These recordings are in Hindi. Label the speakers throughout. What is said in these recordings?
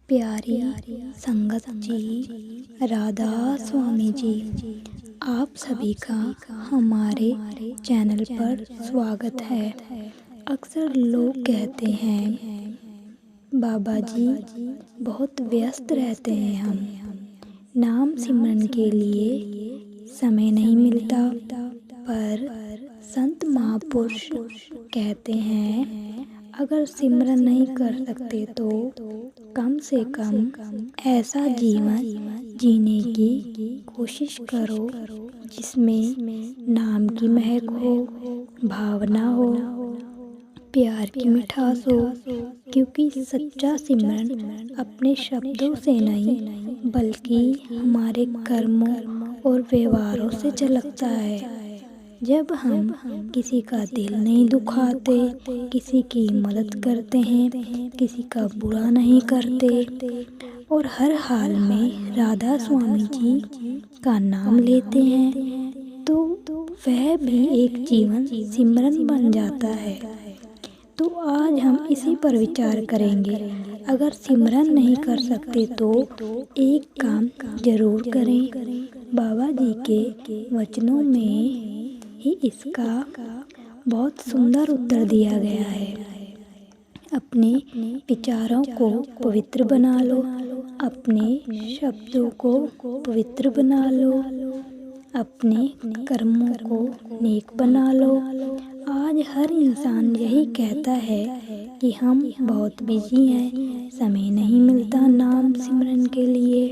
Speaker 1: प्यारी संगत जी, राधा स्वामी जी, आप सभी का हमारे चैनल पर स्वागत है। अक्सर लोग कहते हैं बाबा जी बहुत व्यस्त रहते हैं, हम नाम सिमरन के लिए समय नहीं मिलता। पर संत महापुरुष कहते हैं अगर सिमरन नहीं कर सकते तो कम से कम ऐसा जीवन जीने की कोशिश करो जिसमें नाम की महक हो, भावना हो, प्यार की मिठास हो। क्योंकि सच्चा सिमरन अपने शब्दों से नहीं बल्कि हमारे कर्मों और व्यवहारों से झलकता है। जब हम किसी का दिल नहीं दुखाते, किसी की मदद करते हैं, किसी का बुरा नहीं करते और हर हाल में राधा स्वामी जी का नाम लेते हैं तो वह भी एक जीवन सिमरन बन जाता है। तो आज हम इसी पर विचार करेंगे। अगर सिमरन नहीं कर सकते तो एक काम जरूर करें। बाबा जी के वचनों में ही इसका बहुत सुंदर उत्तर दिया गया है। अपने विचारों को पवित्र बना लो, अपने शब्दों को पवित्र बना लो, अपने कर्मों को नेक बना लो। आज हर इंसान यही कहता है कि हम बहुत बिजी हैं, समय नहीं मिलता नाम सिमरन के लिए,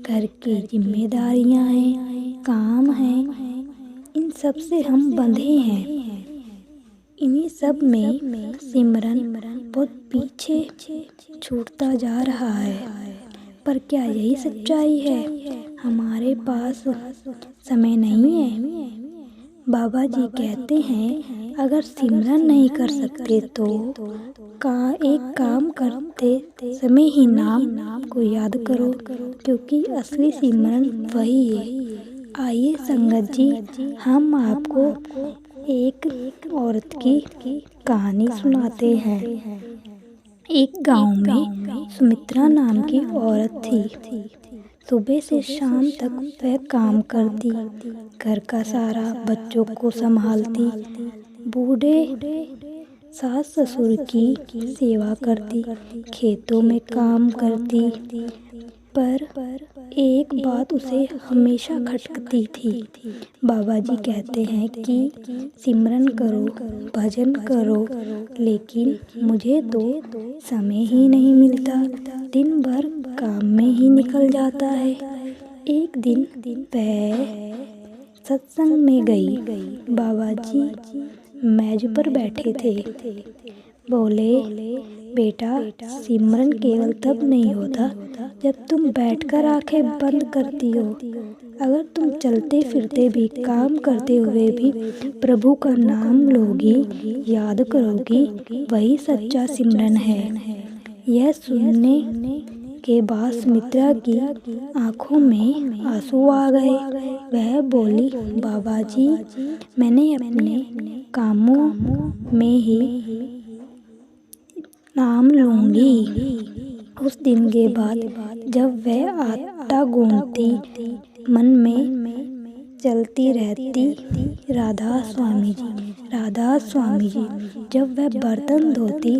Speaker 1: घर की जिम्मेदारियां हैं, काम हैं, इन सब से हम बंधे हैं। इन्हीं सब में सिमरन बहुत पीछे छूटता जा रहा है। पर क्या यही सच्चाई है? हमारे पास समय नहीं है। बाबा जी कहते हैं अगर सिमरन नहीं कर सकते तो एक काम करते समय ही नाम को याद करो, क्योंकि असली सिमरन वही है। आइए संगत जी, हम आपको एक औरत की कहानी सुनाते हैं। एक गांव में सुमित्रा नाम की औरत थी। सुबह से शाम तक वह काम करती, घर का सारा बच्चों को संभालती, बूढ़े सास ससुर की सेवा करती, खेतों में काम करती। पर एक बात उसे हमेशा खटकती थी। बाबा जी कहते हैं कि सिमरन करो, भजन करो, लेकिन मुझे तो समय ही नहीं मिलता, दिन भर काम में ही निकल जाता है। एक दिन वह सत्संग में गई। बाबा जी मेज पर बैठे थे। बोले, बेटा, सिमरन केवल तब नहीं होता जब तुम बैठकर आंखें बंद करती हो। अगर तुम चलते फिरते भी, काम करते हुए भी प्रभु का नाम लोगी, याद करोगी, वही सच्चा सिमरन है। यह सुनने के बाद सुमित्रा की आंखों में आंसू आ गए। वह बोली, बाबा जी, मैंने अपने कामों में ही नाम लूंगी। उस दिन के बाद जब वह आटा गूंथती, मन में चलती रहती राधा स्वामी जी, राधा स्वामी जी। जब वह बर्तन धोती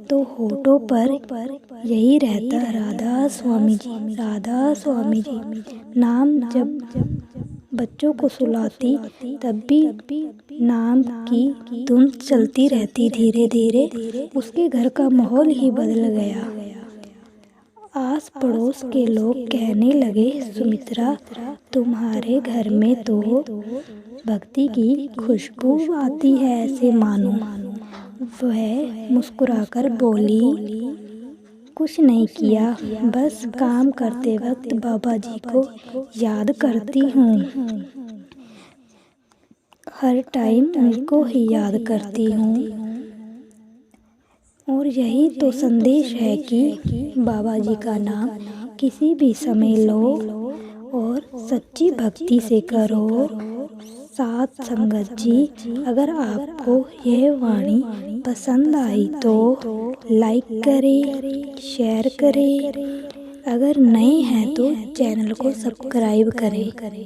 Speaker 1: तो होठों पर यही रहता, राधा स्वामी जी, राधा स्वामी जी। नाम जब बच्चों को सुलाती तब भी नाम की धुन चलती रहती। धीरे धीरे उसके घर का माहौल ही बदल गया। आस पड़ोस के लोग कहने लगे, सुमित्रा, तुम्हारे घर में तो भक्ति की खुशबू आती है, ऐसे मानो। वह मुस्कुराकर बोली, कुछ नहीं किया, बस काम करते वक्त बाबा जी को याद करती हूँ। हर टाइम उनको ही याद करती हूँ। और यही तो संदेश है कि बाबा जी का नाम किसी भी समय लो और सच्ची भक्ति से करो। साथ संगत जी, अगर आपको यह वाणी पसंद आई तो लाइक करें, शेयर करें। अगर नए हैं तो चैनल को सब्सक्राइब करें।